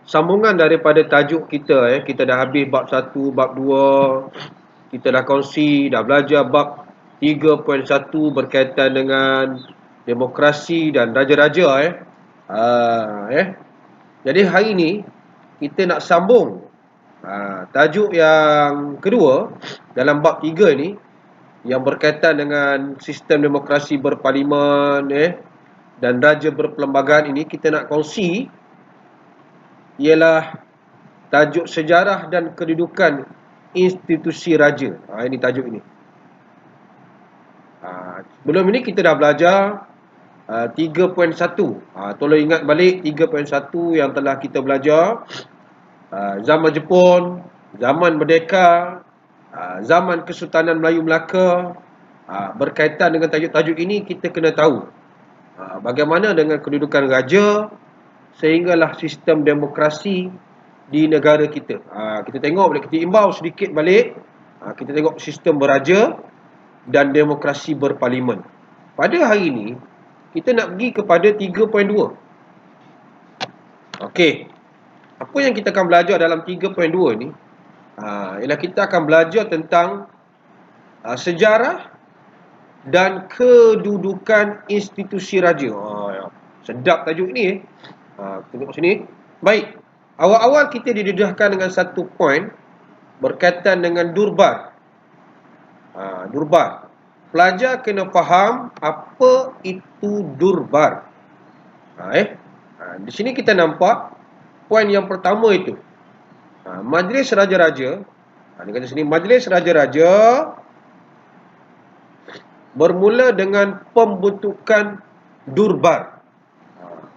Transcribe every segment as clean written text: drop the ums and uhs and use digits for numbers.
sambungan daripada tajuk kita. Kita dah habis bab 1, bab 2. Kita dah kongsi, dah belajar bab 3.1 berkaitan dengan demokrasi dan raja-raja. Jadi hari ni kita nak sambung tajuk yang kedua dalam bab 3 ni, yang berkaitan dengan sistem demokrasi berparlimen dan raja berperlembagaan. Ini kita nak kongsi ialah tajuk sejarah dan kedudukan institusi raja. Ini tajuk ini. Sebelum ini kita dah belajar 3.1. Tolong ingat balik 3.1 yang telah kita belajar. Zaman Jepun, zaman Merdeka, zaman Kesultanan Melayu Melaka. Berkaitan dengan tajuk-tajuk ini, kita kena tahu bagaimana dengan kedudukan raja sehinggalah sistem demokrasi di negara kita. Kita tengok balik, kita imbau sedikit balik. Kita tengok sistem beraja dan demokrasi berparlimen. Pada hari ini kita nak pergi kepada 3.2. Okey. Apa yang kita akan belajar dalam 3.2 ni? Ialah kita akan belajar tentang sejarah dan kedudukan institusi raja. Sedap tajuk ni. Tengok sini. Baik. Awal-awal kita didedahkan dengan satu poin berkaitan dengan durbar. Durbar. Pelajar kena faham apa itu durbar. Di sini kita nampak poin yang pertama itu. Majlis raja-raja. Dia kata sini, majlis raja-raja bermula dengan pembentukan durbar.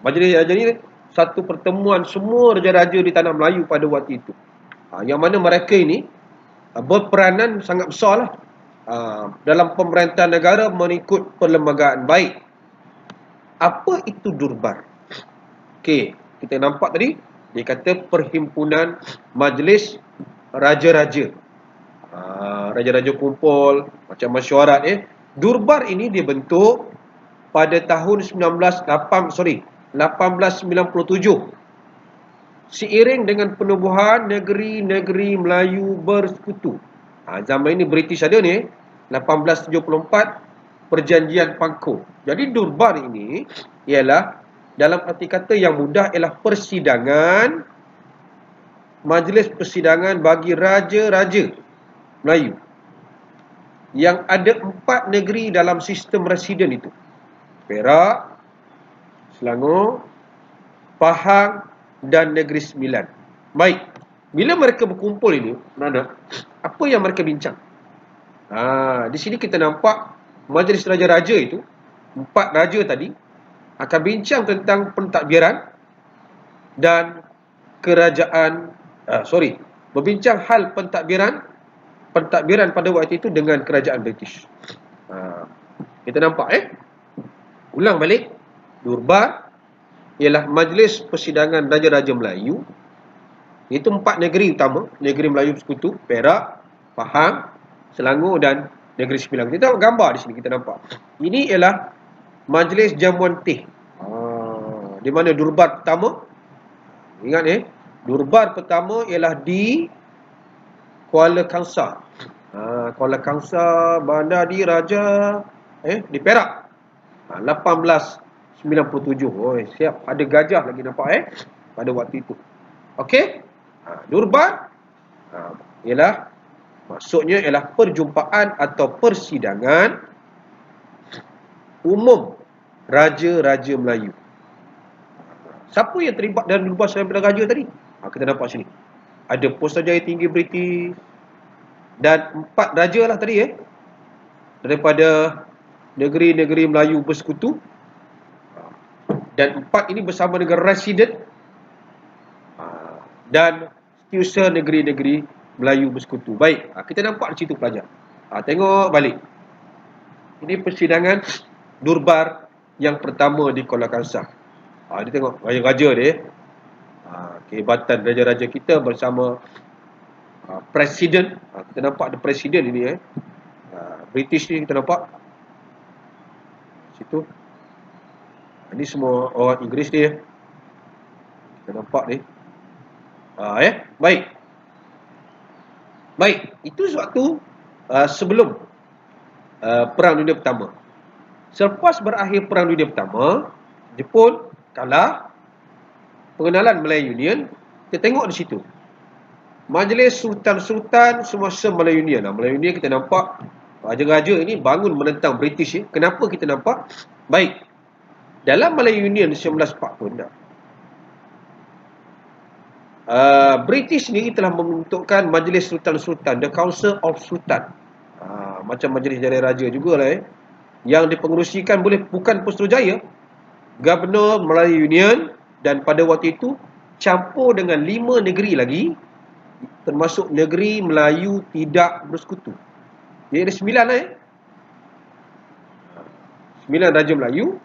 Majlis raja ni satu pertemuan semua raja-raja di tanah Melayu pada waktu itu. Yang mana mereka ini berperanan sangat besar lah dalam pemerintahan negara mengikut perlembagaan baik. Apa itu durbar? Okey, kita nampak tadi dia kata perhimpunan majlis raja-raja. Raja-raja kumpul macam mesyuarat. Durbar ini dibentuk pada tahun 1897 seiring dengan penubuhan negeri-negeri Melayu bersekutu. Zaman ini British ada ni, 1874 Perjanjian Pangkor. Jadi durbar ini ialah, dalam arti kata yang mudah, ialah persidangan, majlis persidangan bagi raja-raja Melayu yang ada 4 negeri dalam sistem residen itu: Perak, Selangor, Pahang dan Negeri Sembilan. Baik, bila mereka berkumpul ini, apa yang mereka bincang? Di sini kita nampak majlis raja-raja itu, 4 raja tadi, akan bincang tentang pentadbiran dan kerajaan, berbincang hal pentadbiran pada waktu itu dengan kerajaan British. Kita nampak ulang balik, durbar ialah majlis persidangan raja-raja Melayu. Itu 4 negeri utama, negeri Melayu Bersekutu, Perak, Pahang, Selangor dan Negeri Sembilan. Kita tengok gambar di sini, kita nampak. Ini ialah majlis jamuan teh. Di mana durbar pertama? Ingat durbar pertama ialah di Kuala Kangsar. Kuala Kangsar, Bandar Diraja, di Perak. 1897. Siap, ada gajah lagi nampak pada waktu itu. Okey? Durbar ialah, maksudnya ialah perjumpaan atau persidangan umum raja-raja Melayu. Siapa yang terlibat dalam durbar selain raja tadi? Kita nampak sini. Ada Pusatjaya Tinggi British dan 4 raja lah tadi daripada negeri-negeri Melayu Bersekutu. Dan 4 ini bersama dengan residen dan setiausaha negeri-negeri Melayu Bersekutu. Baik, kita nampak di situ pelajar. Tengok balik. Ini persidangan durbar yang pertama di Kuala Kangsar. Dia tengok raja-raja dia. Kehebatan raja-raja kita bersama presiden. Kita nampak ada presiden ini British ni kita nampak. Situ. Ini semua orang Inggeris ni Kita nampak ni. Baik. Baik, itu suatu sebelum Perang Dunia Pertama. Selepas berakhir Perang Dunia Pertama, Jepun kalah, pengenalan Malay Union, kita tengok di situ. Majlis Sultan-Sultan semasa Malay Union. Malay Union kita nampak raja-raja ini bangun menentang British. Kenapa kita nampak? Baik, dalam Malay Union 1940, British ni telah membentukkan Majlis Sultan-Sultan, The Council of Sultan. Macam Majlis Jaya Raja jugalah. Yang dipengerusikan bukan Putrajaya, Gubernur Melayu Union, dan pada waktu itu campur dengan 5 negeri lagi, termasuk negeri Melayu tidak bersekutu. Dia ada 9 Raja Melayu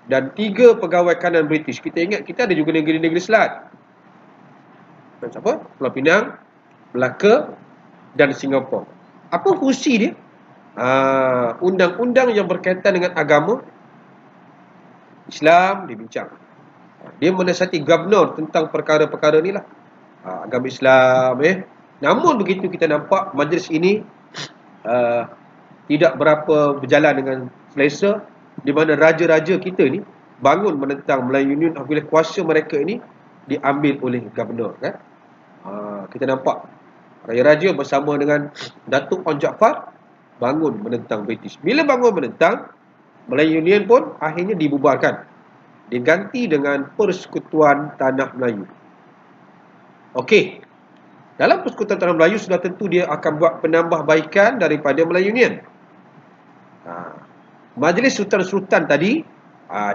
dan 3 pegawai kanan British. Kita ingat kita ada juga negeri-negeri Selat. Macam apa? Pulau Pinang, Melaka dan Singapura. Apa fungsi dia? Undang-undang yang berkaitan dengan agama Islam dibincang. Dia menasihati gubernur tentang perkara-perkara ni lah. Agama Islam. Namun begitu kita nampak majlis ini tidak berapa berjalan dengan selesa, di mana raja-raja kita ni bangun menentang Melayu Union apabila kuasa mereka ini diambil oleh gubernur, kan? Kita nampak raja-raja bersama dengan Datuk Onn Jaafar bangun menentang British. Bila bangun menentang, Melayu Union pun akhirnya dibubarkan, diganti dengan Persekutuan Tanah Melayu. Okey, dalam Persekutuan Tanah Melayu sudah tentu dia akan buat penambahbaikan daripada Melayu Union. Majlis Sultan-Sultan tadi,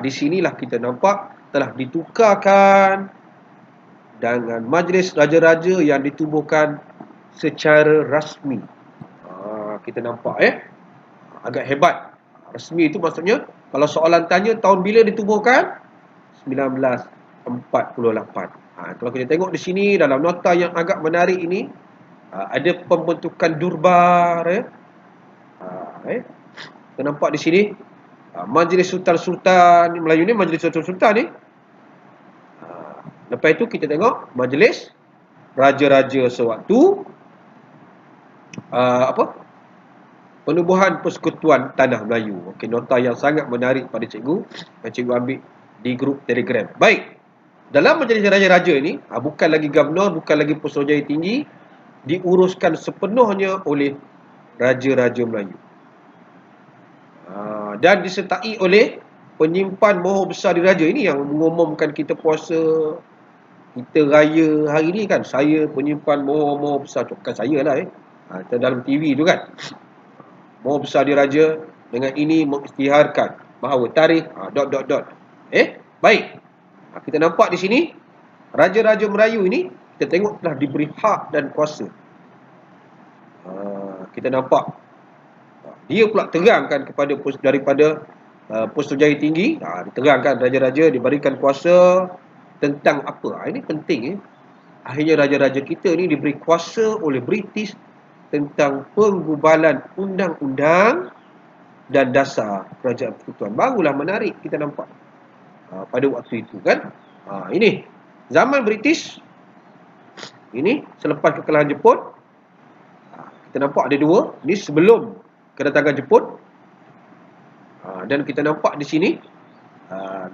di sinilah kita nampak telah ditukarkan dengan Majlis Raja-Raja yang ditubuhkan secara rasmi. Kita nampak agak hebat. Rasmi itu maksudnya, kalau soalan tanya tahun bila ditubuhkan, 1948. Kalau kita tengok di sini dalam nota yang agak menarik ini, ada pembentukan Durbar. Kita nampak di sini Majlis Sultan-Sultan Melayu ni, Majlis Sultan-Sultan ni. Lepas itu kita tengok Majlis Raja-Raja sewaktu, penubuhan Persekutuan Tanah Melayu. Okey, nota yang sangat menarik pada cikgu, yang cikgu ambil di grup Telegram. Baik, dalam Majlis Raja-Raja ini, bukan lagi gubernur, bukan lagi Putrajaya Tinggi, diuruskan sepenuhnya oleh Raja-Raja Melayu. Dan disertai oleh penyimpan moho besar di Raja ini yang mengumumkan kita puasa, kita raya hari ni, kan. Saya penyimpan moho besar. Bukan saya lah, dalam TV tu, kan. Moho besar di Raja dengan ini mengisytiharkan bahawa tarikh ... Baik. Kita nampak di sini Raja-Raja Melayu ini, kita tengok telah diberi hak dan kuasa. Kita nampak dia pula terangkan daripada Putrajaya Tinggi, diterangkan raja-raja diberikan kuasa tentang apa. Ini penting. Akhirnya raja-raja kita ni diberi kuasa oleh British tentang penggubalan undang-undang dan dasar kerajaan persekutuan. Barulah menarik kita nampak pada waktu itu, kan. Ini zaman British. Ini selepas kekalahan Jepun. Kita nampak ada 2. Ini sebelum kedatangan Jepun. Dan kita nampak di sini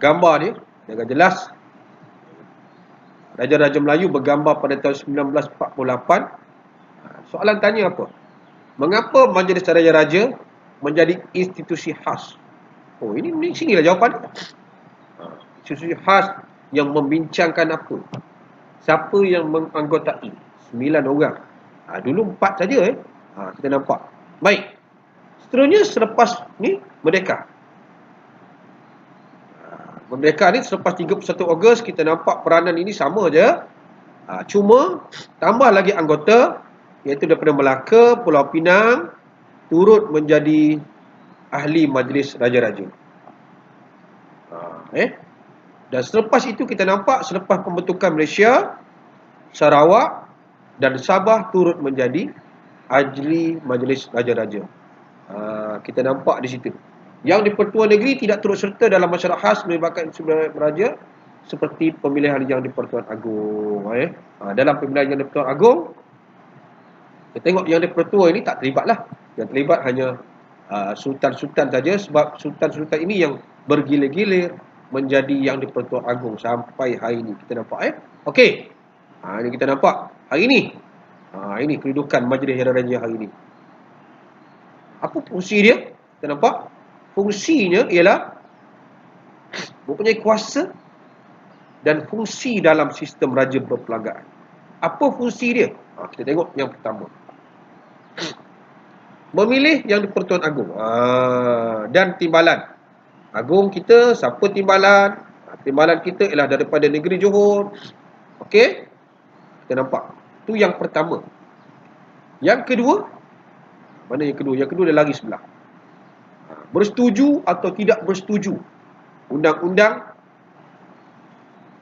gambar dia dengan jelas. Raja-Raja Melayu bergambar pada tahun 1948. Soalan tanya apa? Mengapa Majlis Raja-Raja menjadi institusi khas? Ini sinilah jawapan. Institusi khas yang membincangkan apa? Siapa yang menganggotai? 9 orang. Dulu 4 saja. Kita nampak. Baik. Seterusnya selepas ni merdeka. Merdeka ni selepas 31 Ogos, kita nampak peranan ini sama je. Cuma tambah lagi anggota, iaitu daripada Melaka, Pulau Pinang turut menjadi ahli Majlis Raja-Raja. Dan selepas itu kita nampak selepas pembentukan Malaysia, Sarawak dan Sabah turut menjadi ahli Majlis Raja-Raja. Kita nampak di situ. Yang di Pertuan Negeri tidak turut serta dalam masyarakat khas melibatkan sebuah raja. seperti pemilihan yang di-Pertuan Agong. Dalam pemilihan yang di-Pertuan Agong, kita tengok yang di-Pertua ini tak terlibat lah. Yang terlibat hanya sultan-sultan saja, sebab sultan-sultan ini yang bergilir-gilir menjadi yang di-Pertuan Agong sampai hari ini. Kita nampak Okey. Ini kita nampak hari ini. Ini kedudukan Majlis Raja hari ini. Apa fungsi dia? Kita nampak fungsinya ialah mempunyai kuasa dan fungsi dalam sistem raja berperlembagaan. Apa fungsi dia? Kita tengok yang pertama. Memilih yang di-Pertuan Agong. Dan timbalan. Agong kita, siapa timbalan? Timbalan kita ialah daripada negeri Johor. Okey? Kita nampak. Itu yang pertama. Yang kedua, mana yang kedua? Yang kedua dia lari sebelah. Bersetuju atau tidak bersetuju undang-undang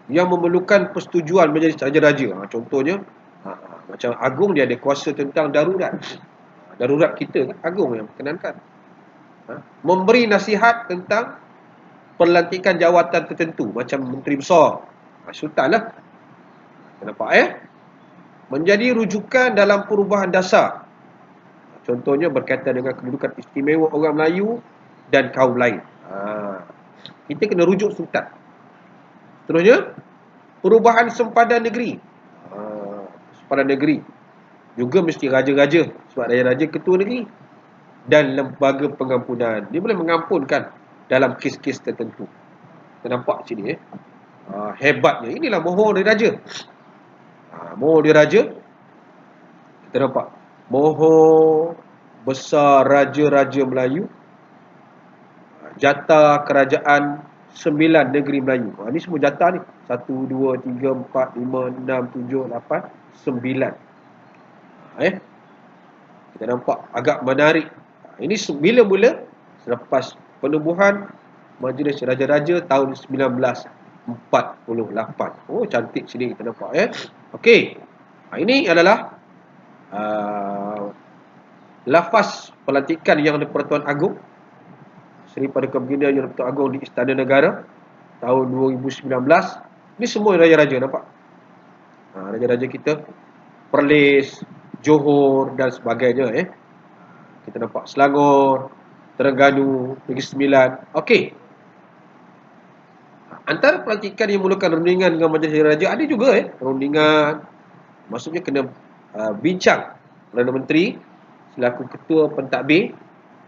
yang memerlukan persetujuan menjadi raja-raja. Contohnya, macam Agong dia ada kuasa tentang darurat. Darurat kita kan Agong yang perkenankan. Memberi nasihat tentang pelantikan jawatan tertentu macam menteri besar. Sultan lah. Nampak menjadi rujukan dalam perubahan dasar. Contohnya berkaitan dengan kedudukan istimewa orang Melayu dan kaum lain. Kita kena rujuk sultan. Seterusnya, perubahan sempadan negeri. Sempadan negeri juga mesti raja-raja, sebab raja-raja ketua negeri. Dan lembaga pengampunan. Dia boleh mengampunkan dalam kes-kes tertentu. Kita nampak sini hebatnya. Inilah mohon dari raja. Mohon dari raja. Kita nampak. Mohon besar raja-raja Melayu. Jatah kerajaan 9 negeri Melayu. Ini semua jatah ni. 1, 2, 3, 4, 5, 6, 7, 8, 9. Kita nampak agak menarik. Ini bila-mula selepas penubuhan Majlis Raja-Raja tahun 1948. Cantik sini kita nampak Okey. Ini adalah lafaz pelantikan yang di-Pertuan Agong. Seri pada Kebeginian yang di-Pertuan Agong di Istana Negara tahun 2019. Ini semua raja-raja nampak. Raja-raja kita, Perlis, Johor dan sebagainya Kita nampak Selangor, Terengganu, Negeri Sembilan. Okey. Antara pelantikan yang memerlukan rundingan dengan Majlis Raja ada juga rundingan. Maksudnya kena bincang Perdana Menteri selaku ketua pentadbir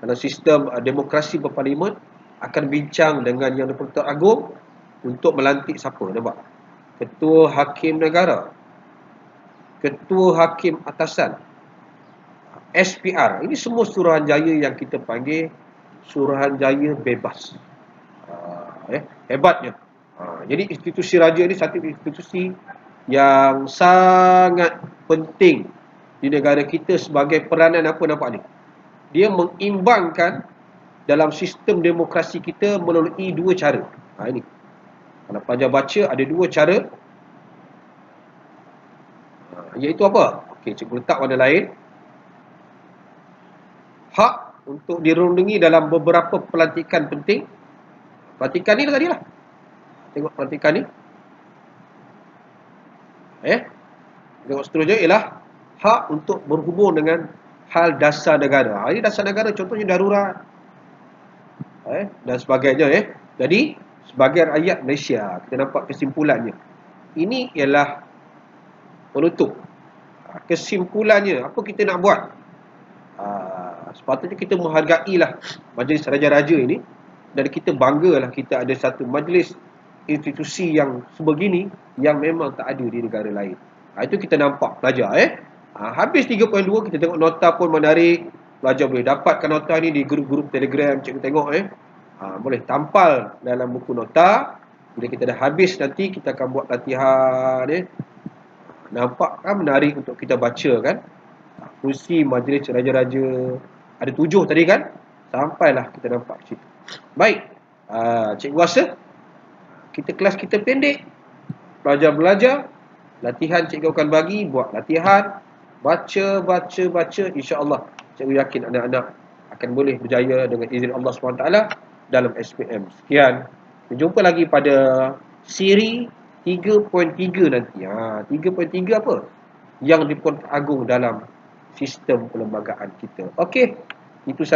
dalam sistem demokrasi berparlimen akan bincang dengan yang di-Pertuan Agong untuk melantik siapa, nampak? Ketua Hakim Negara, Ketua Hakim Atasan, SPR. Ini semua suruhanjaya yang kita panggil suruhanjaya bebas. Hebatnya. Jadi institusi raja ini satu institusi yang sangat penting di negara kita sebagai peranan apa nampak ni. Dia mengimbangkan dalam sistem demokrasi kita melalui dua cara. Ini. Kalau pelajar baca ada dua cara. Iaitu apa? Okey, cikgu letak warna lain. Hak untuk dirundingi dalam beberapa pelantikan penting. Pelantikan ni tadi lah. Tengok pelantikan ni. Tengok seterusnya ialah hak untuk berhubung dengan hal dasar negara. Ini dasar negara contohnya darurat. Dan sebagainya. Jadi, sebagai rakyat Malaysia, kita nampak kesimpulannya. Ini ialah penutup. Kesimpulannya, apa kita nak buat? Sepatutnya kita menghargailah Majlis Raja-Raja ini dan kita banggalah kita ada satu majlis institusi yang sebegini yang memang tak ada di negara lain. Itu kita nampak pelajar habis 3.2 kita tengok nota pun menarik. Pelajar boleh dapatkan nota ni di grup-grup Telegram, cikgu tengok boleh tampal dalam buku nota. Bila kita dah habis nanti kita akan buat latihan nampak kan menarik untuk kita baca kan. Fungsi Majlis Raja-Raja ada 7 tadi kan. Sampailah kita nampak situ. Baik. Cikgu rasa kita kelas kita pendek. Pelajar belajar. Latihan cikgu akan bagi. Buat latihan. Baca. InsyaAllah cikgu yakin anak-anak akan boleh berjaya dengan izin Allah SWT dalam SPM. Sekian. Jumpa lagi pada siri 3.3 nanti. 3.3 apa? Yang di-Pertuan Agong dalam sistem perlembagaan kita. Okey. Itu